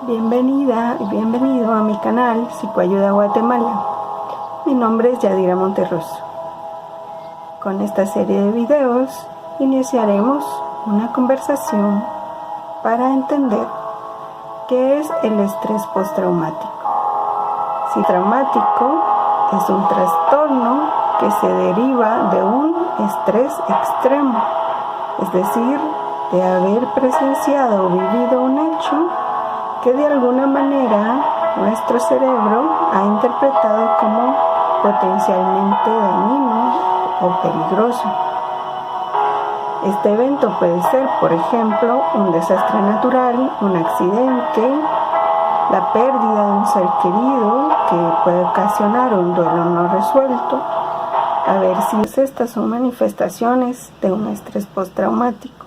Bienvenida y bienvenido a mi canal Psicoayuda Guatemala. Mi nombre es Yadira Monterroso. Con esta serie de videos iniciaremos una conversación para entender qué es el estrés postraumático. Si traumático es un trastorno que se deriva de un estrés extremo, es decir, de haber presenciado o vivido un hecho que de alguna manera nuestro cerebro ha interpretado como potencialmente dañino o peligroso. Este evento puede ser, por ejemplo, un desastre natural, un accidente, la pérdida de un ser querido que puede ocasionar un duelo no resuelto. A ver si estas son manifestaciones de un estrés postraumático.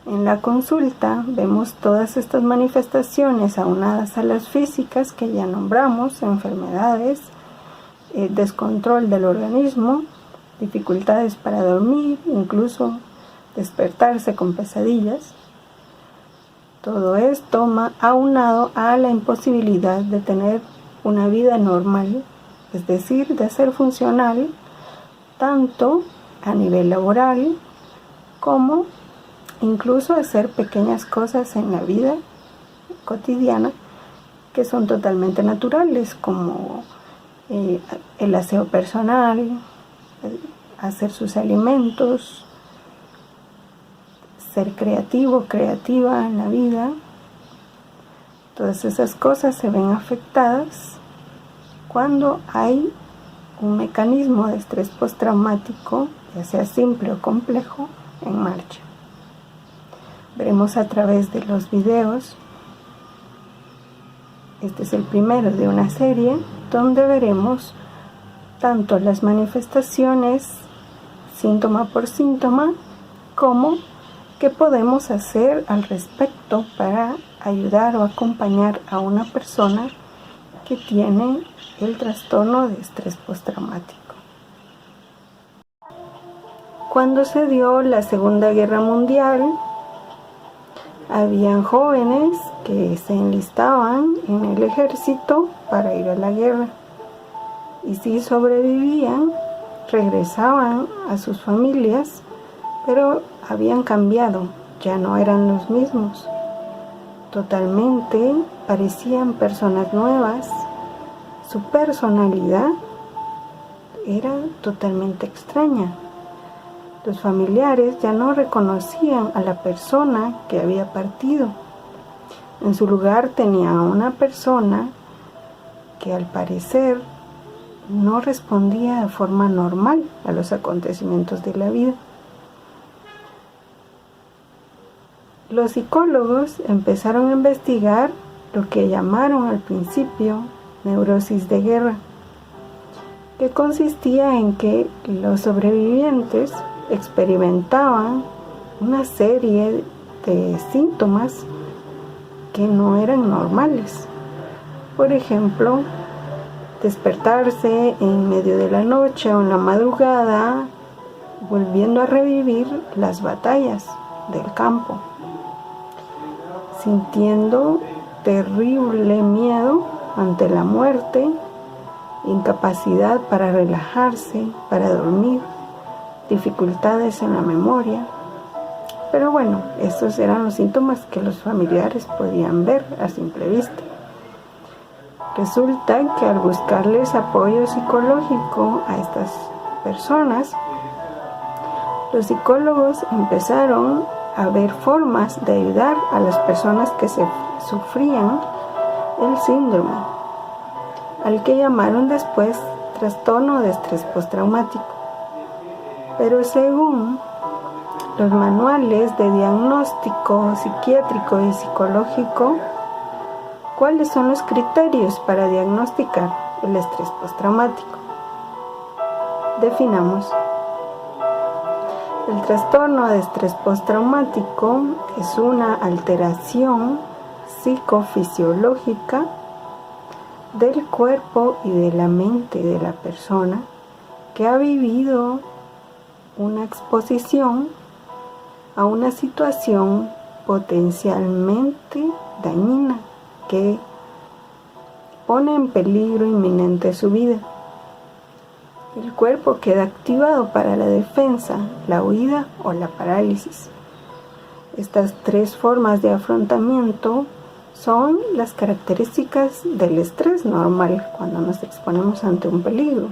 En la consulta vemos todas estas manifestaciones aunadas a las físicas que ya nombramos: enfermedades, descontrol del organismo, dificultades para dormir, incluso despertarse con pesadillas. Todo esto aunado a la imposibilidad de tener una vida normal, es decir, de ser funcional tanto a nivel laboral como incluso hacer pequeñas cosas en la vida cotidiana que son totalmente naturales, como el aseo personal, hacer sus alimentos, ser creativo, creativa en la vida. Todas esas cosas se ven afectadas cuando hay un mecanismo de estrés postraumático, ya sea simple o complejo, en marcha. Veremos a través de los videos. Este es el primero de una serie donde veremos tanto las manifestaciones síntoma por síntoma como qué podemos hacer al respecto para ayudar o acompañar a una persona que tiene el trastorno de estrés postraumático. Cuando se dio la Segunda Guerra Mundial, habían jóvenes que se enlistaban en el ejército para ir a la guerra, y si sobrevivían, regresaban a sus familias, pero habían cambiado, ya no eran los mismos. Totalmente parecían personas nuevas, su personalidad era totalmente extraña. Los familiares ya no reconocían a la persona que había partido. En su lugar tenían a una persona que al parecer no respondía de forma normal a los acontecimientos de la vida. Los psicólogos empezaron a investigar lo que llamaron al principio neurosis de guerra, que consistía en que los sobrevivientes experimentaban una serie de síntomas que no eran normales. Por ejemplo, despertarse en medio de la noche o en la madrugada, volviendo a revivir las batallas del campo, sintiendo terrible miedo ante la muerte, incapacidad para relajarse, para dormir, dificultades en la memoria. Pero bueno, estos eran los síntomas que los familiares podían ver a simple vista. Resulta que al buscarles apoyo psicológico a estas personas, los psicólogos empezaron a ver formas de ayudar a las personas que sufrían el síndrome, al que llamaron después trastorno de estrés postraumático. Pero según los manuales de diagnóstico psiquiátrico y psicológico, ¿cuáles son los criterios para diagnosticar el estrés postraumático? Definamos. El trastorno de estrés postraumático es una alteración psicofisiológica del cuerpo y de la mente de la persona que ha vivido una exposición a una situación potencialmente dañina que pone en peligro inminente su vida. El cuerpo queda activado para la defensa, la huida o la parálisis. Estas tres formas de afrontamiento son las características del estrés normal cuando nos exponemos ante un peligro.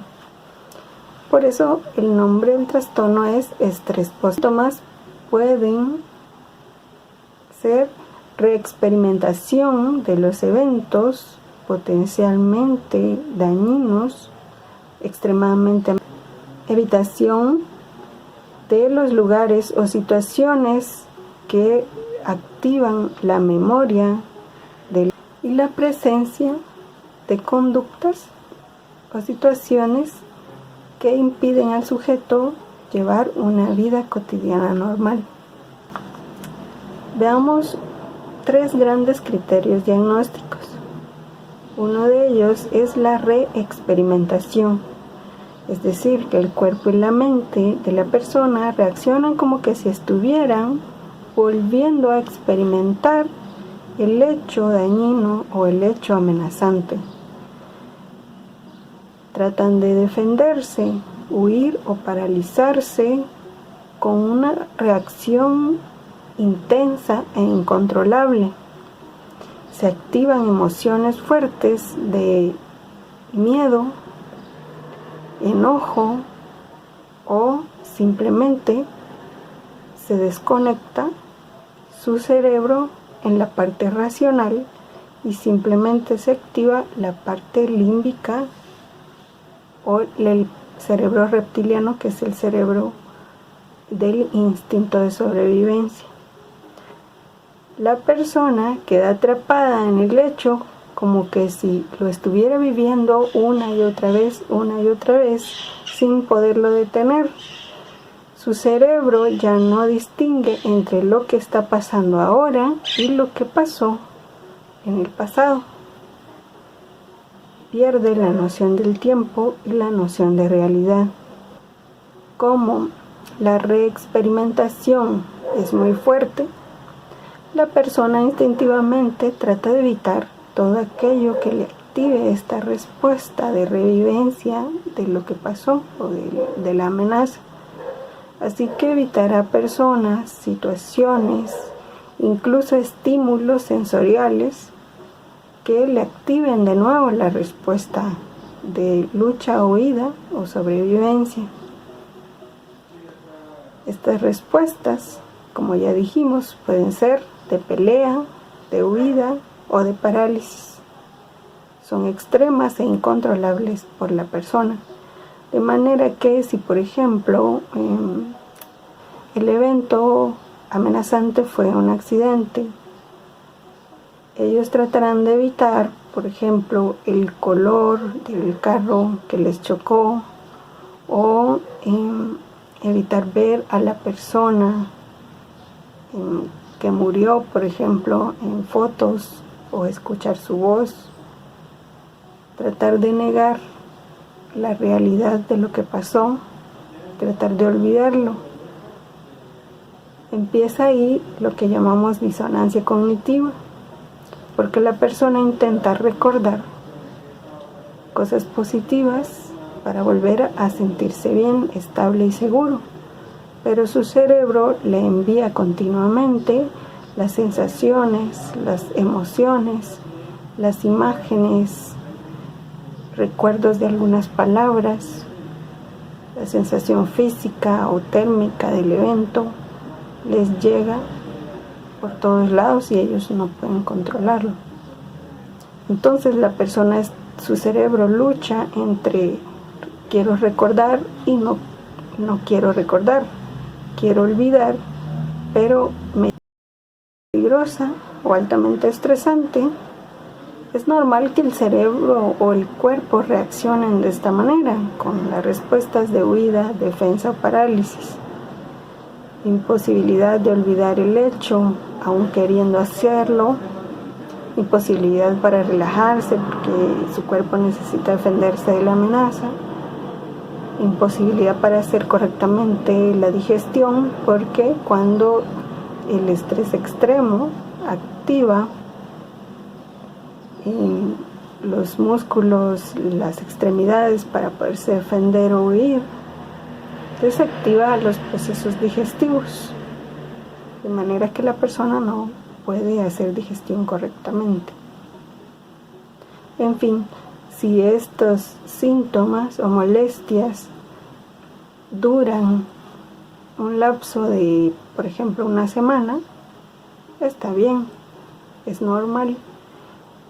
Por eso el nombre del trastorno es estrés postraumático. Síntomas pueden ser reexperimentación de los eventos potencialmente dañinos, extremadamente evitación de los lugares o situaciones que activan la memoria y la presencia de conductas o situaciones que impiden al sujeto llevar una vida cotidiana normal. Veamos tres grandes criterios diagnósticos. Uno de ellos es la reexperimentación, es decir, que el cuerpo y la mente de la persona reaccionan como que si estuvieran volviendo a experimentar el hecho dañino o el hecho amenazante. Tratan de defenderse, huir o paralizarse con una reacción intensa e incontrolable. Se activan emociones fuertes de miedo, enojo o simplemente se desconecta su cerebro en la parte racional y simplemente se activa la parte límbica o el cerebro reptiliano, que es el cerebro del instinto de sobrevivencia. La persona queda atrapada en el hecho como que si lo estuviera viviendo una y otra vez, sin poderlo detener. Su cerebro ya no distingue entre lo que está pasando ahora y lo que pasó en el pasado. Pierde la noción del tiempo y la noción de realidad. Como la reexperimentación es muy fuerte, la persona instintivamente trata de evitar todo aquello que le active esta respuesta de revivencia de lo que pasó o de la amenaza. Así que evitará personas, situaciones, incluso estímulos sensoriales que le activen de nuevo la respuesta de lucha, huida o sobrevivencia. Estas respuestas, como ya dijimos, pueden ser de pelea, de huida o de parálisis. Son extremas e incontrolables por la persona. De manera que si, por ejemplo, el evento amenazante fue un accidente, ellos tratarán de evitar, por ejemplo, el color del carro que les chocó o evitar ver a la persona que murió, por ejemplo, en fotos o escuchar su voz. Tratar de negar la realidad de lo que pasó, tratar de olvidarlo. Empieza ahí lo que llamamos disonancia cognitiva, porque la persona intenta recordar cosas positivas para volver a sentirse bien, estable y seguro, pero su cerebro le envía continuamente las sensaciones, las emociones, las imágenes, recuerdos de algunas palabras, la sensación física o térmica del evento les llega por todos lados y ellos no pueden controlarlo. Entonces la persona, su cerebro lucha entre quiero recordar y no quiero recordar, quiero olvidar, pero me peligrosa o altamente estresante. Es normal que el cerebro o el cuerpo reaccionen de esta manera, con las respuestas de huida, defensa o parálisis. Imposibilidad de olvidar el hecho, aún queriendo hacerlo. Imposibilidad para relajarse porque su cuerpo necesita defenderse de la amenaza. Imposibilidad para hacer correctamente la digestión, porque cuando el estrés extremo activa en los músculos, las extremidades para poderse defender o huir. Desactiva los procesos digestivos, de manera que la persona no puede hacer digestión correctamente. En fin, si estos síntomas o molestias duran un lapso de, por ejemplo, una semana, está bien, es normal.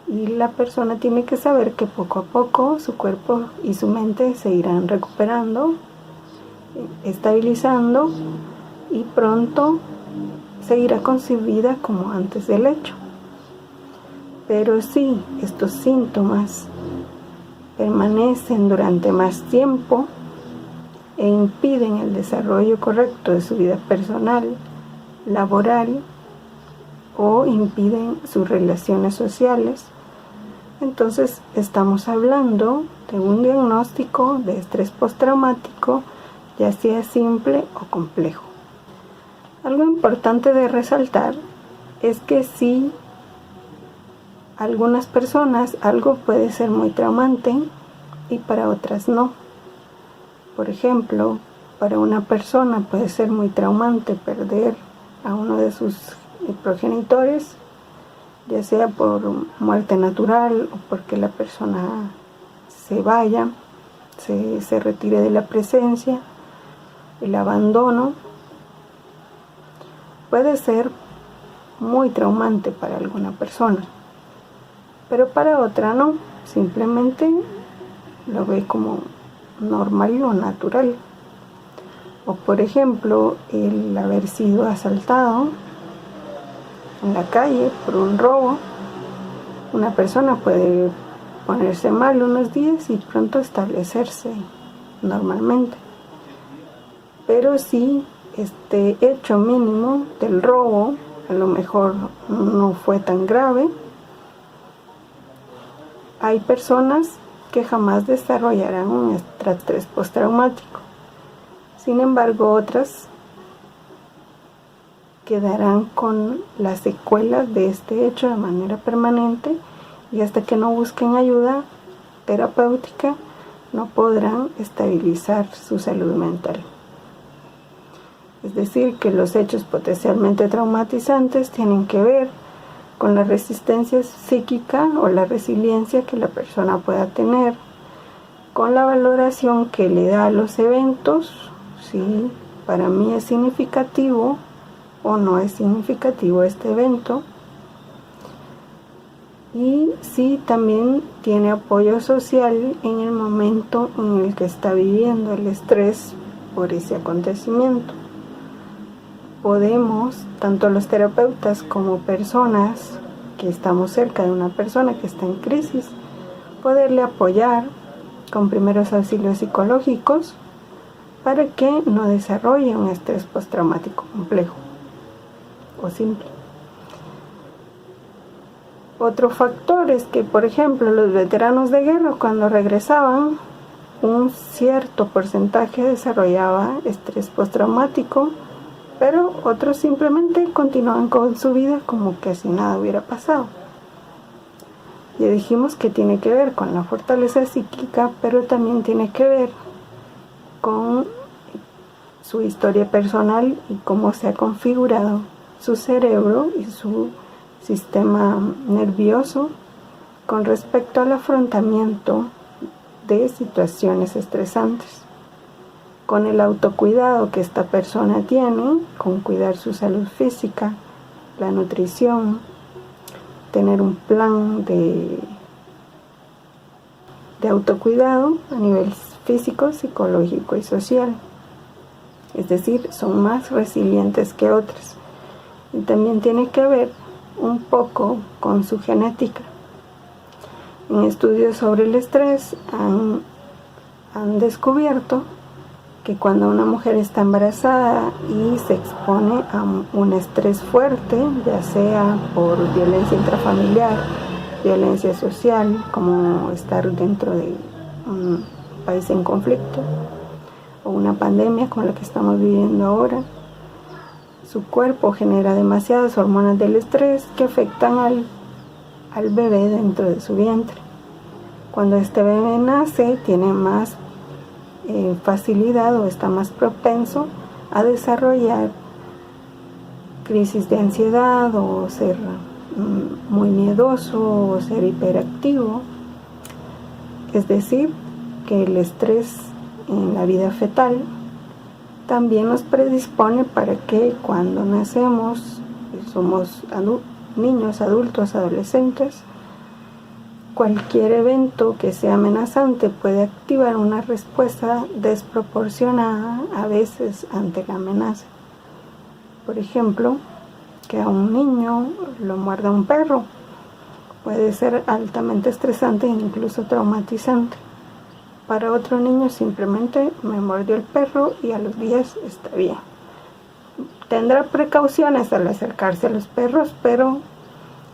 Y la persona tiene que saber que poco a poco su cuerpo y su mente se irán recuperando, estabilizando, y pronto seguirá con su vida como antes del hecho. Pero si estos síntomas permanecen durante más tiempo e impiden el desarrollo correcto de su vida personal, laboral, o impiden sus relaciones sociales, entonces estamos hablando de un diagnóstico de estrés postraumático, ya sea simple o complejo. Algo importante de resaltar es que si algunas personas algo puede ser muy traumante y para otras no. Por ejemplo, para una persona puede ser muy traumante perder a uno de sus progenitores, ya sea por muerte natural o porque la persona se vaya, se retire de la presencia. El abandono puede ser muy traumante para alguna persona, pero para otra no, simplemente lo ve como normal o natural. O por ejemplo, el haber sido asaltado en la calle por un robo. Una persona puede ponerse mal unos días y pronto establecerse normalmente. Pero si este hecho mínimo del robo a lo mejor no fue tan grave, hay personas que jamás desarrollarán un estrés postraumático. Sin embargo, otras quedarán con las secuelas de este hecho de manera permanente, y hasta que no busquen ayuda terapéutica no podrán estabilizar su salud mental. Es decir, que los hechos potencialmente traumatizantes tienen que ver con la resistencia psíquica o la resiliencia que la persona pueda tener, con la valoración que le da a los eventos, si para mí es significativo o no es significativo este evento, y si también tiene apoyo social en el momento en el que está viviendo el estrés por ese acontecimiento. Podemos, tanto los terapeutas como personas que estamos cerca de una persona que está en crisis, poderle apoyar con primeros auxilios psicológicos para que no desarrolle un estrés postraumático complejo o simple. Otro factor es que, por ejemplo, los veteranos de guerra, cuando regresaban, un cierto porcentaje desarrollaba estrés postraumático, pero otros simplemente continuaban con su vida como que si nada hubiera pasado. Ya dijimos que tiene que ver con la fortaleza psíquica, pero también tiene que ver con su historia personal y cómo se ha configurado su cerebro y su sistema nervioso con respecto al afrontamiento de situaciones estresantes. Con el autocuidado que esta persona tiene, con cuidar su salud física, la nutrición, tener un plan de autocuidado a nivel físico, psicológico y social. Es decir, son más resilientes que otras. Y también tiene que ver un poco con su genética. En estudios sobre el estrés han descubierto que cuando una mujer está embarazada y se expone a un estrés fuerte, ya sea por violencia intrafamiliar, violencia social, como estar dentro de un país en conflicto, o una pandemia como la que estamos viviendo ahora, su cuerpo genera demasiadas hormonas del estrés que afectan al al bebé dentro de su vientre. Cuando este bebé nace, tiene más facilidad o está más propenso a desarrollar crisis de ansiedad o ser muy miedoso o ser hiperactivo. Es decir, que el estrés en la vida fetal también nos predispone para que cuando nacemos, somos niños, adultos, adolescentes, cualquier evento que sea amenazante puede activar una respuesta desproporcionada a veces ante la amenaza. Por ejemplo, que a un niño lo muerda un perro puede ser altamente estresante e incluso traumatizante. Para otro niño simplemente me mordió el perro y a los días está bien. Tendrá precauciones al acercarse a los perros, pero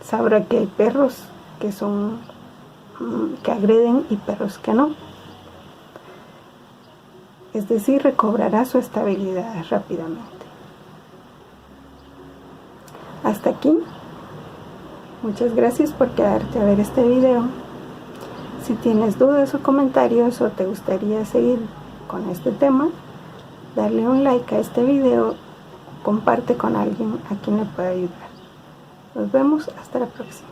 sabrá que hay perros que agreden y perros que no. Es decir, recobrará su estabilidad rápidamente. Hasta aquí. Muchas gracias por quedarte a ver este video. Si tienes dudas o comentarios o te gustaría seguir con este tema, dale un like a este video, comparte con alguien a quien le pueda ayudar. Nos vemos hasta la próxima.